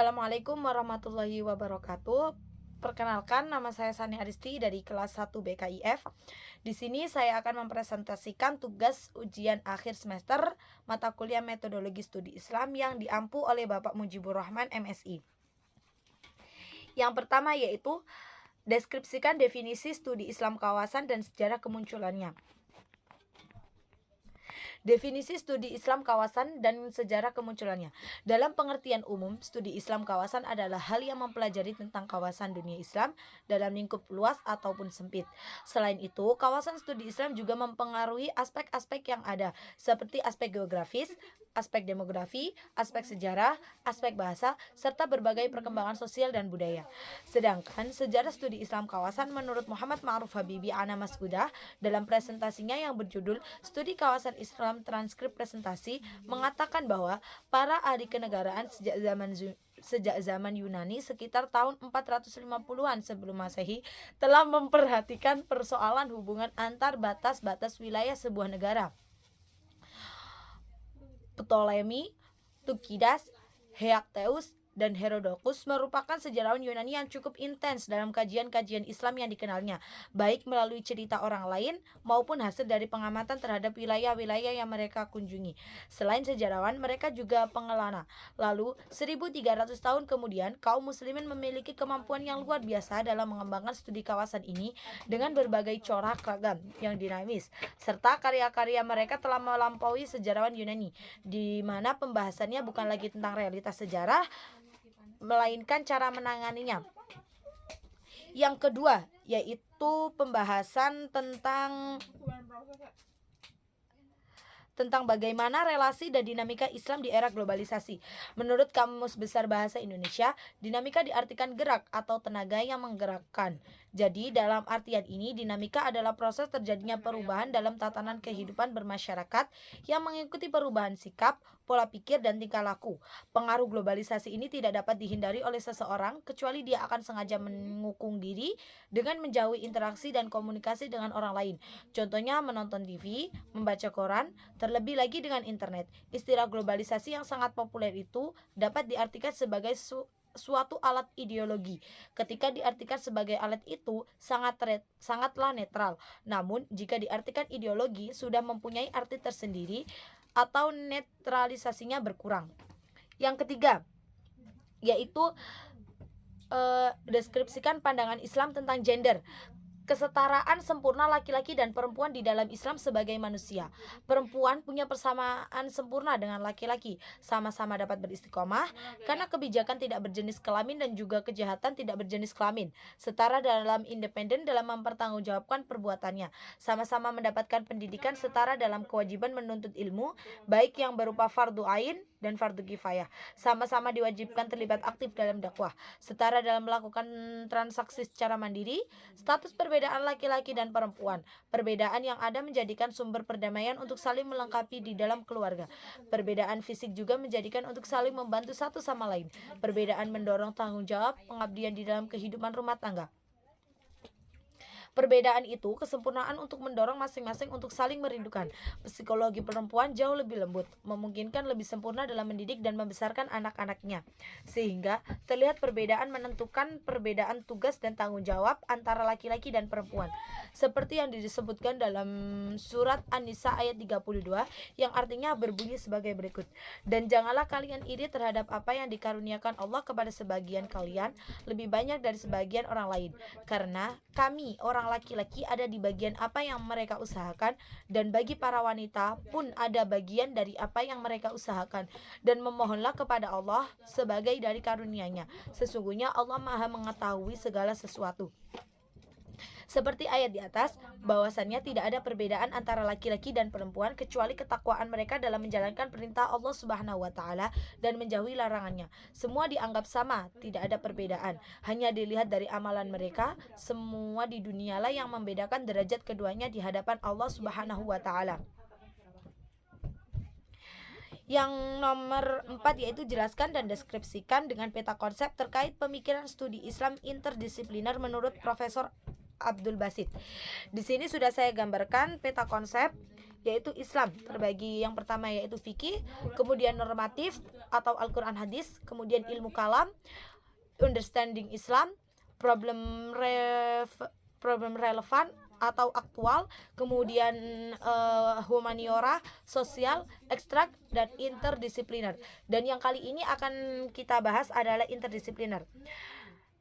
Assalamualaikum warahmatullahi wabarakatuh. Perkenalkan, nama saya Sani Aristi dari kelas 1 BKIF. Di sini saya akan mempresentasikan tugas ujian akhir semester mata kuliah Metodologi Studi Islam yang diampu oleh Bapak Mujibur Rahman, MSI. Yang pertama yaitu deskripsikan definisi studi Islam kawasan dan sejarah kemunculannya. Definisi studi Islam kawasan dan sejarah kemunculannya. Dalam pengertian umum, studi Islam kawasan adalah hal yang mempelajari tentang kawasan dunia Islam dalam lingkup luas ataupun sempit. Selain itu, kawasan studi Islam juga mempengaruhi aspek-aspek yang ada, seperti aspek geografis, aspek demografi, aspek sejarah, aspek bahasa, serta berbagai perkembangan sosial dan budaya. Sedangkan sejarah studi Islam kawasan menurut Muhammad Ma'ruf Habibi Ana Mas'udah dalam presentasinya yang berjudul Studi Kawasan Islam Transkrip Presentasi mengatakan bahwa para ahli kenegaraan sejak zaman Yunani sekitar tahun 450-an sebelum Masehi telah memperhatikan persoalan hubungan antar batas-batas wilayah sebuah negara. Ptolemy, Tukidas, Herakteus, dan Herodotus merupakan sejarawan Yunani yang cukup intens dalam kajian-kajian Islam yang dikenalnya, baik melalui cerita orang lain maupun hasil dari pengamatan terhadap wilayah-wilayah yang mereka kunjungi. Selain sejarawan, mereka juga pengelana. Lalu, 1300 tahun kemudian, kaum muslimin memiliki kemampuan yang luar biasa dalam mengembangkan studi kawasan ini dengan berbagai corak ragam yang dinamis, serta karya-karya mereka telah melampaui sejarawan Yunani, di mana pembahasannya bukan lagi tentang realitas sejarah, melainkan cara menanganinya. Yang kedua yaitu pembahasan tentang bagaimana relasi dan dinamika Islam di era globalisasi. Menurut Kamus Besar Bahasa Indonesia, dinamika diartikan gerak atau tenaga yang menggerakkan. Jadi, dalam artian ini, dinamika adalah proses terjadinya perubahan dalam tatanan kehidupan bermasyarakat yang mengikuti perubahan sikap, pola pikir, dan tingkah laku. Pengaruh globalisasi ini tidak dapat dihindari oleh seseorang, kecuali dia akan sengaja mengukung diri dengan menjauhi interaksi dan komunikasi dengan orang lain. Contohnya menonton TV, membaca koran, terlebih lagi dengan internet. Istilah globalisasi yang sangat populer itu dapat diartikan sebagai suatu alat ideologi. Ketika diartikan sebagai alat itu sangatlah netral. Namun jika diartikan ideologi sudah mempunyai arti tersendiri atau netralisasinya berkurang. Yang ketiga yaitu deskripsikan pandangan Islam tentang gender. Kesetaraan sempurna laki-laki dan perempuan di dalam Islam sebagai manusia. Perempuan punya persamaan sempurna dengan laki-laki, sama-sama dapat beristiqomah karena kebijakan tidak berjenis kelamin dan juga kejahatan tidak berjenis kelamin. Setara dalam independen dalam mempertanggungjawabkan perbuatannya. Sama-sama mendapatkan pendidikan setara dalam kewajiban menuntut ilmu, baik yang berupa fardu ain dan fardu kifayah. Sama-sama diwajibkan terlibat aktif dalam dakwah, setara dalam melakukan transaksi secara mandiri. Status perbedaan laki-laki dan perempuan, perbedaan yang ada menjadikan sumber perdamaian untuk saling melengkapi di dalam keluarga. Perbedaan fisik juga menjadikan untuk saling membantu satu sama lain. Perbedaan mendorong tanggung jawab, pengabdian di dalam kehidupan rumah tangga. Perbedaan itu kesempurnaan untuk mendorong masing-masing untuk saling merindukan. Psikologi perempuan jauh lebih lembut, memungkinkan lebih sempurna dalam mendidik dan membesarkan anak-anaknya. Sehingga terlihat perbedaan menentukan perbedaan tugas dan tanggung jawab antara laki-laki dan perempuan. Seperti yang disebutkan dalam surat An-Nisa ayat 32 yang artinya berbunyi sebagai berikut. Dan janganlah kalian iri terhadap apa yang dikaruniakan Allah kepada sebagian kalian lebih banyak dari sebagian orang lain. Karena kami orang laki-laki ada di bagian apa yang mereka usahakan, dan bagi para wanita pun ada bagian dari apa yang mereka usahakan, dan memohonlah kepada Allah sebagai dari karunia-Nya. Sesungguhnya Allah Maha mengetahui segala sesuatu. Seperti ayat di atas, bahwasannya tidak ada perbedaan antara laki-laki dan perempuan kecuali ketakwaan mereka dalam menjalankan perintah Allah Subhanahu wa taala dan menjauhi larangannya. Semua dianggap sama, tidak ada perbedaan. Hanya dilihat dari amalan mereka, semua di dunialah yang membedakan derajat keduanya di hadapan Allah Subhanahu wa taala. Yang nomor 4 yaitu jelaskan dan deskripsikan dengan peta konsep terkait pemikiran studi Islam interdisipliner menurut Profesor Abdul Basit. Di sini sudah saya gambarkan peta konsep yaitu Islam terbagi yang pertama yaitu fikih, kemudian normatif atau Al-Quran hadis, kemudian ilmu kalam, understanding Islam, problem problem relevan atau aktual, kemudian humaniora, sosial, ekstrak, dan interdisipliner. Dan yang kali ini akan kita bahas adalah interdisipliner.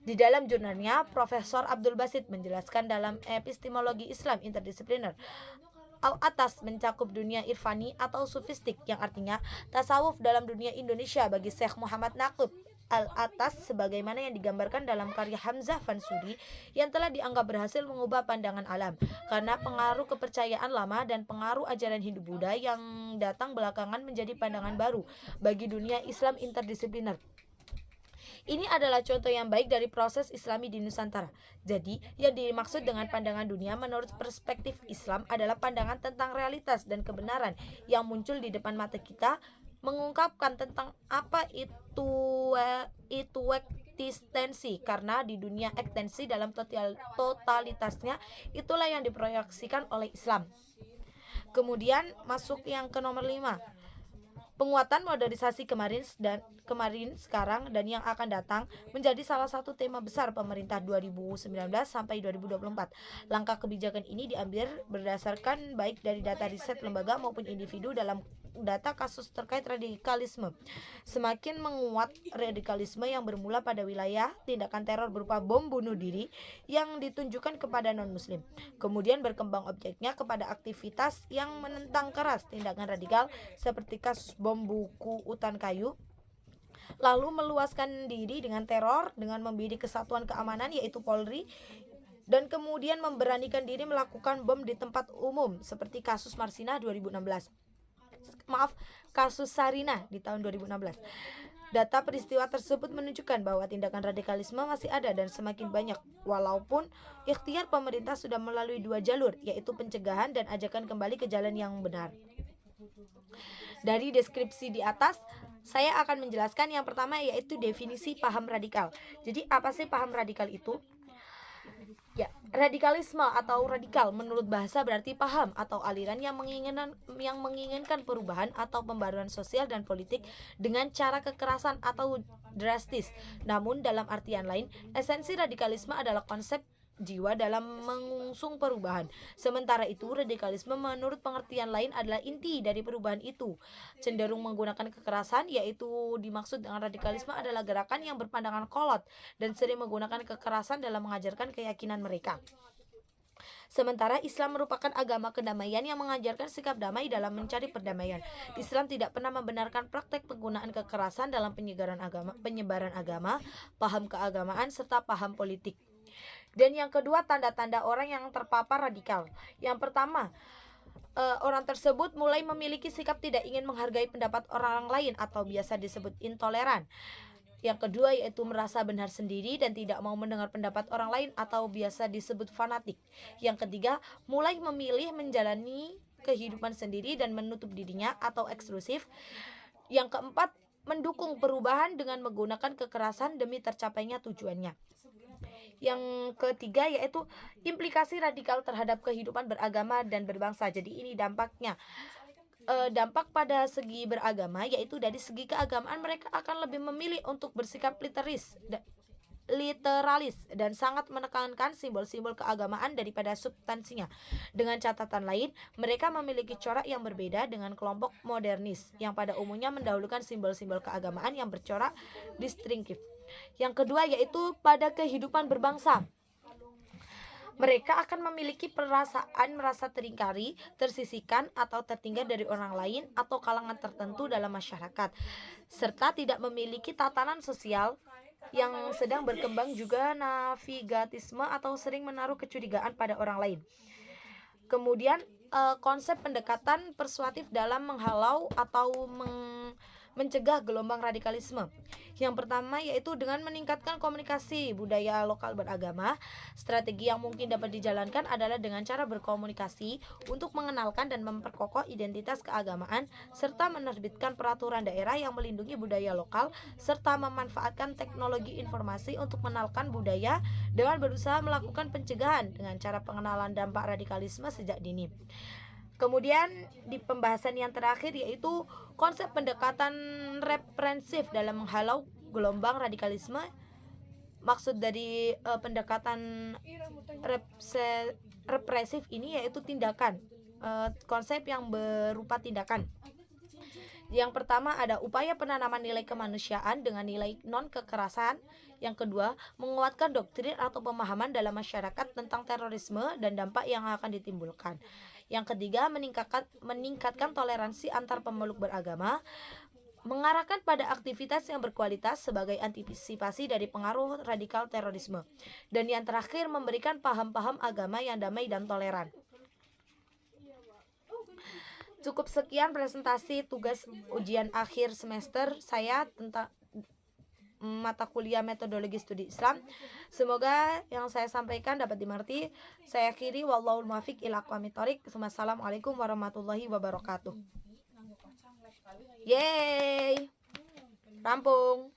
Di dalam jurnalnya, Profesor Abdul Basit menjelaskan dalam epistemologi Islam interdisipliner, Al-Atas mencakup dunia irfani atau sufistik, yang artinya tasawuf dalam dunia Indonesia bagi Syekh Muhammad Naqib. Al-Atas sebagaimana yang digambarkan dalam karya Hamzah Fansuri yang telah dianggap berhasil mengubah pandangan alam karena pengaruh kepercayaan lama dan pengaruh ajaran Hindu-Buddha yang datang belakangan menjadi pandangan baru bagi dunia Islam interdisipliner. Ini adalah contoh yang baik dari proses Islami di Nusantara. Jadi, yang dimaksud dengan pandangan dunia menurut perspektif Islam adalah pandangan tentang realitas dan kebenaran yang muncul di depan mata kita, mengungkapkan tentang apa itu eksistensi, karena di dunia ekstensi dalam totalitasnya itulah yang diproyeksikan oleh Islam. Kemudian masuk yang ke nomor 5. Penguatan modernisasi kemarin, sekarang, dan yang akan datang menjadi salah satu tema besar pemerintah 2019 sampai 2024. Langkah kebijakan ini diambil berdasarkan baik dari data riset lembaga maupun individu dalam data kasus terkait radikalisme. Semakin menguat radikalisme yang bermula pada wilayah tindakan teror berupa bom bunuh diri yang ditunjukkan kepada non-muslim. Kemudian berkembang objeknya kepada aktivitas yang menentang keras tindakan radikal seperti kasus bom buku Utan Kayu, lalu meluaskan diri dengan teror dengan membidik kesatuan keamanan yaitu Polri, dan kemudian memberanikan diri melakukan bom di tempat umum seperti kasus kasus Sarina di tahun 2016. Data peristiwa tersebut menunjukkan bahwa tindakan radikalisme masih ada dan semakin banyak, walaupun ikhtiar pemerintah sudah melalui 2 jalur, yaitu pencegahan dan ajakan kembali ke jalan yang benar. Dari deskripsi di atas, saya akan menjelaskan yang pertama yaitu definisi paham radikal. Jadi apa sih paham radikal itu? Ya, radikalisme atau radikal menurut bahasa berarti paham atau aliran yang menginginkan perubahan atau pembaruan sosial dan politik dengan cara kekerasan atau drastis. Namun dalam artian lain, esensi radikalisme adalah konsep jiwa dalam mengusung perubahan. Sementara itu, radikalisme menurut pengertian lain adalah inti dari perubahan itu. Cenderung menggunakan kekerasan, yaitu dimaksud dengan radikalisme adalah gerakan yang berpandangan kolot dan sering menggunakan kekerasan dalam mengajarkan keyakinan mereka. Sementara Islam merupakan agama kedamaian yang mengajarkan sikap damai dalam mencari perdamaian. Islam tidak pernah membenarkan praktek penggunaan kekerasan dalam penyebaran agama, paham keagamaan, serta paham politik. Dan yang kedua, tanda-tanda orang yang terpapar radikal. Yang pertama, orang tersebut mulai memiliki sikap tidak ingin menghargai pendapat orang lain atau biasa disebut intoleran. Yang kedua yaitu merasa benar sendiri dan tidak mau mendengar pendapat orang lain atau biasa disebut fanatik. Yang ketiga, mulai memilih menjalani kehidupan sendiri dan menutup dirinya atau eksklusif. Yang keempat, mendukung perubahan dengan menggunakan kekerasan demi tercapainya tujuannya. Yang ketiga yaitu implikasi radikal terhadap kehidupan beragama dan berbangsa. Jadi ini dampaknya. Dampak pada segi beragama yaitu dari segi keagamaan mereka akan lebih memilih untuk bersikap literalis dan sangat menekankan simbol-simbol keagamaan daripada substansinya. Dengan catatan lain, mereka memiliki corak yang berbeda dengan kelompok modernis yang pada umumnya mendahulukan simbol-simbol keagamaan yang bercorak distinktif. Yang kedua yaitu pada kehidupan berbangsa. Mereka akan memiliki perasaan merasa teringkari, tersisihkan, atau tertinggal dari orang lain atau kalangan tertentu dalam masyarakat, serta tidak memiliki tatanan sosial yang sedang berkembang, juga navigatisme atau sering menaruh kecurigaan pada orang lain. Kemudian konsep pendekatan persuasif dalam menghalau atau mencegah gelombang radikalisme. Yang pertama yaitu dengan meningkatkan komunikasi budaya lokal beragama. Strategi yang mungkin dapat dijalankan adalah dengan cara berkomunikasi untuk mengenalkan dan memperkokoh identitas keagamaan serta menerbitkan peraturan daerah yang melindungi budaya lokal serta memanfaatkan teknologi informasi untuk mengenalkan budaya dengan berusaha melakukan pencegahan dengan cara pengenalan dampak radikalisme sejak dini. Kemudian di pembahasan yang terakhir yaitu konsep pendekatan reprensif dalam menghalau gelombang radikalisme. Maksud dari pendekatan represif ini yaitu tindakan, konsep yang berupa tindakan. Yang pertama ada upaya penanaman nilai kemanusiaan dengan nilai non-kekerasan. Yang kedua, menguatkan doktrin atau pemahaman dalam masyarakat tentang terorisme dan dampak yang akan ditimbulkan. Yang ketiga, meningkatkan toleransi antar pemeluk beragama, mengarahkan pada aktivitas yang berkualitas sebagai antisipasi dari pengaruh radikal terorisme. Dan yang terakhir, memberikan paham-paham agama yang damai dan toleran. Cukup sekian presentasi tugas ujian akhir semester saya tentang mata kuliah metodologi studi Islam. Semoga yang saya sampaikan dapat dimengerti. Saya akhiri, wallahul muwaffiq ila aqwamit thoriq. Wassalamualaikum warahmatullahi wabarakatuh. Yeay, rampung.